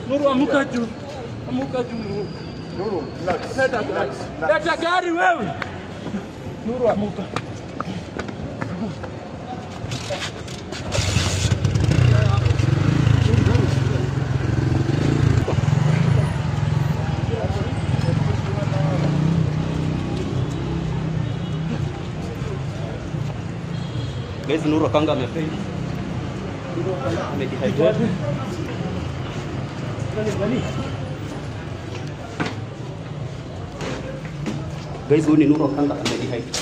Nuru amuka juu. Amuka juu. Nuru, relax. Leta gari wewe. Nuru amuka. Guys, Nuru akanga amefail. Nuru akanga amedehydrate. Guys, huyu ni Nuru akanga amedehydrate.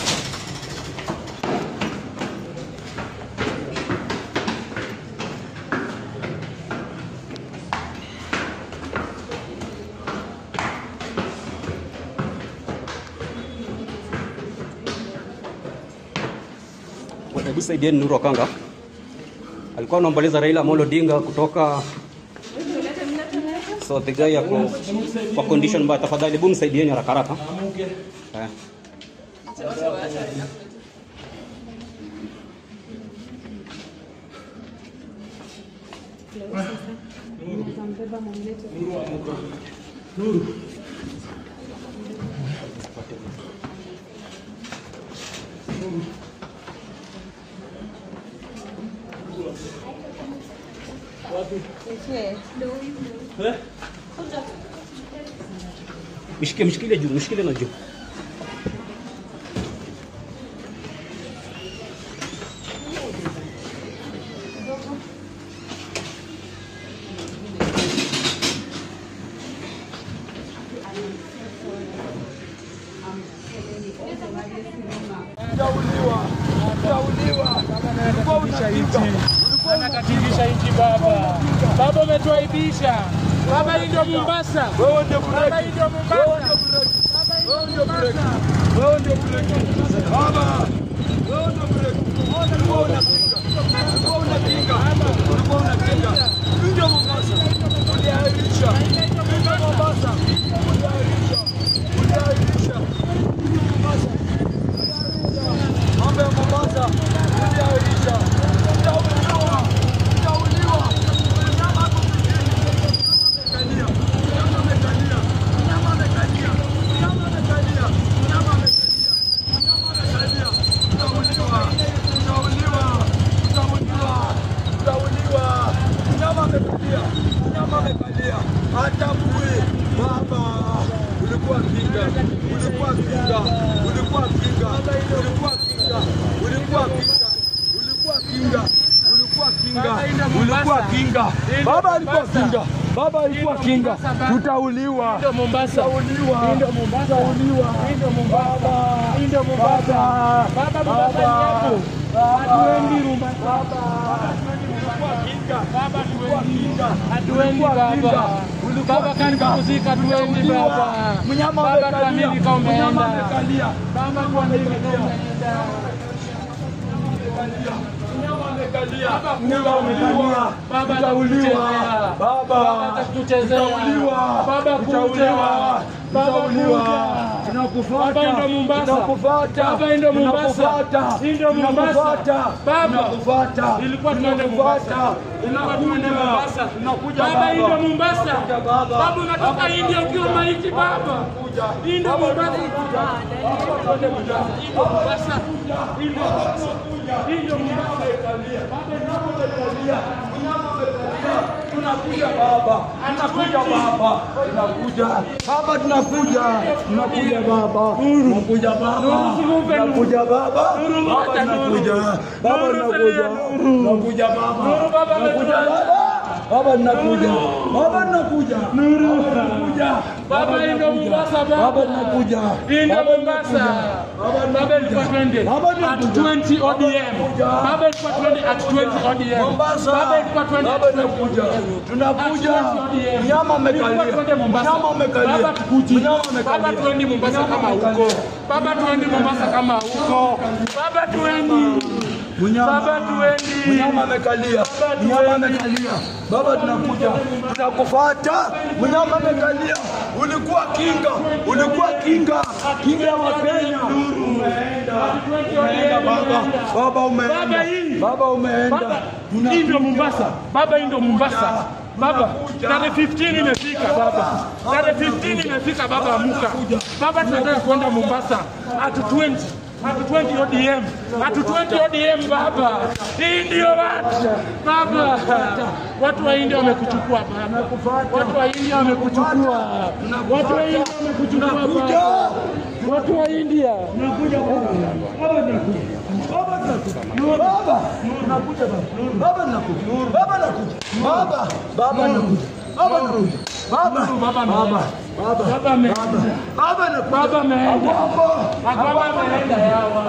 Hebu saidieni Nuru akanga. Alikuwa anaomboleza Raila Amolo Odinga kutoka so the guy yako kwa condition mbaya, tafadhali hebu msaidieni haraka haraka. Nuru. Mshikile juu, mshikile na juu. Anakatisha nchi baba. Baba umetuaibisha. Baba hii ndio Mombasa. Wewe ndio bureki. Baba hii ndio Mombasa. Wewe ndio bureki. Wewe ndio bureki. Baba. Wewe ndio bureki. Ulikuwa unapinga. Ulikuwa unapinga. Ulikuwa unapinga. Ndio Mombasa. Uliahirisha. Ndio Mombasa. Uliahirisha. Uliahirisha. Ndio Mombasa. Mambo ya Mombasa. Uliahirisha. Ulikuwa kinga. Baba alikuwa kinga. Baba alikuwa kinga. Tutauliwa. Ndio Mombasa. Tutauliwa. Ndio Mombasa. Tutauliwa. Ndio Mombasa. Ndio Mombasa. Baba Mombasa yako. Hatuendi Mombasa. Ulikuwa kinga. Baba hatuendi. Hatuendi baba. Baba kanipumzika hatuendi baba. Mnyama baba kamili kama umeenda. Baba kwa nini umeenda? Baba tutauliwa. Baba tutauliwa. Baba tutauliwa. Tunakufuata. Baba ndio Mombasa. Tunakufuata. Baba ndio Mombasa. Ndio Mombasa. Baba tunakufuata. Ilikuwa tunaenda Mombasa. Tunakuja Mombasa. Baba ndio Mombasa. Baba unatoka India ukiwa maiti baba. Ndio Mombasa. Ndio Mombasa. Ndio Mombasa. Tunakuja baba. Tunakuja baba. Tunakuja. Baba tunakuja. Tunakuja baba. Tunakuja baba. Tunakuja baba. Baba tunakuja. Baba tunakuja. Tunakuja baba. Tunakuja baba. Baba tunakuja. Baba tunakuja. Tunakuja. Baba ndio Mombasa baba. Baba tunakuja. Ndio Mombasa. Baba ilikuwa twende at 20 ODM. Baba ilikuwa twende at 20 ODM. Mombasa. Baba ilikuwa twende Baba tunakuja. Tunakuja. Nyama amekalia. Nyama amekalia. Baba tukuji. Nyama amekalia. Baba twende Mombasa kama huko. Baba twende Mombasa kama huko. Baba twende. Baba tuendi. Mnyama amekalia. Mnyama amekalia. Baba tunakuja. Tunakufuata. Mnyama amekalia. Ulikuwa kinga. Ulikuwa kinga. Kinga ya Wakenya. Umeenda baba. Baba umeenda. Baba umeenda. Hii ndio Mombasa. Baba hii ndio Mombasa. Baba, tarehe 15 imefika baba. Tarehe 15 imefika baba, amuka. Baba tunataka kwenda Mombasa. At 20 ODM. At 20 ODM baba. Hii ndio watu. Baba. Watu wa India wamekuchukua baba. Watu wa India wamekuchukua. Watu wa India wamekuchukua baba. Watu wa India. Nakuja baba. Baba nakuja. Baba nakuja. Baba nakuja baba. Baba nakuja. Baba nakuja. Baba. Baba nakuja. Baba nakuja. Baba. Baba. Baba. Baba ameenda. Baba na baba ameenda. Baba ameenda yawa.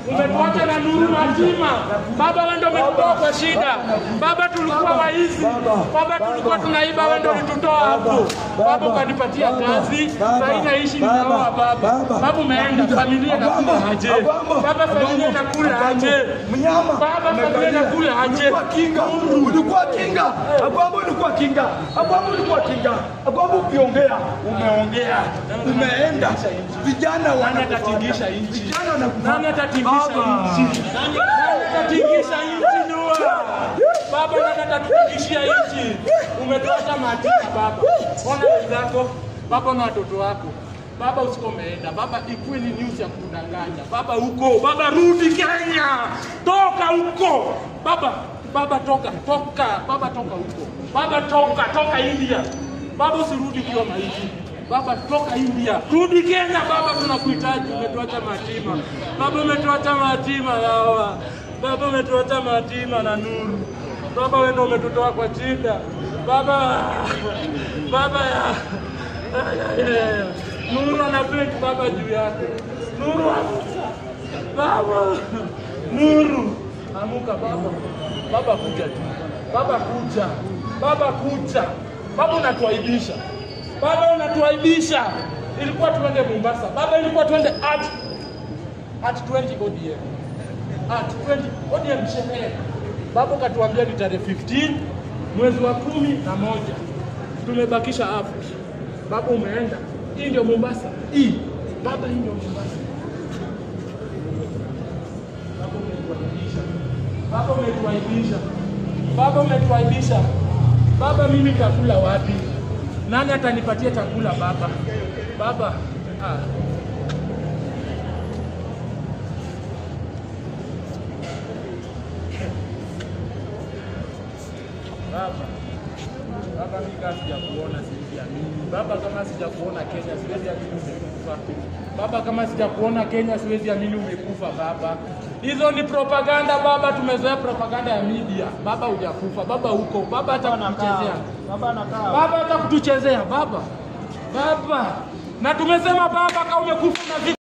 Umetuacha na Nuru Matima. Baba wewe ndio umetutoa kwa shida. Baba tulikuwa waizi. Baba tulikuwa tunaiba, wewe ndio ulitutoa hapo. Baba ukanipatia kazi. Sasa naishi ninaoa baba. Baba umeenda, familia nakula aje. Baba familia nakula aje. Mnyama. Baba familia nakula aje. Ulikuwa kinga. Ulikuwa kinga. Baba ulikuwa kinga. Baba ulikuwa kinga. Baba ukiongea, umeongea. Umeenda. Vijana wanatatingisha nchi. Vijana wanakufanya. Nani atatingisha nchi? Nani atatingisha nchi nua? Baba nani atatingishia nchi? Umetoacha matika baba. Ona wenzako, baba na watoto wako. Baba usikomeenda. Baba ikuwe ni news ya kudanganya. Baba huko, baba rudi Kenya. Toka huko. Baba toka. Baba toka huko. Baba toka India. Baba usirudi kwa maiti. Baba toka India. Rudi Kenya baba, tunakuhitaji. Umetuacha matima. Baba umetuacha matima hawa. Baba umetuacha matima na Nuru. Baba wewe ndio umetutoa kwa shida. Baba ya Nuru anapenda baba juu yake. Nuru. Baba. Nuru. Amuka baba. Baba kuja tu. Baba kuja. Baba unatuaibisha. Baba unatuaibisha. Ilikuwa tuende Mombasa. Baba ilikuwa tuende at 20 ODM. At 20 ODM sherehe. Baba katuambia ni tarehe 15 mwezi wa 11. Tumebakisha hapo. Baba umeenda. Hii ndio Mombasa. Hii. Baba hii ndio Mombasa. Baba umetuaibisha. Baba mimi nitakula wapi? Nani atanipatia chakula baba? Baba. Baba mimi kama sijakuona siamini. Baba kama sijakuona Kenya siwezi amini umekufa. Baba kama sijakuona Kenya siwezi amini umekufa baba. Hizo ni propaganda baba, tumezoea propaganda ya media. Baba hujakufa, baba huko. Baba hata kutuchezea. Baba hata kutuchezea baba. Na tumesema baba kama umekufa na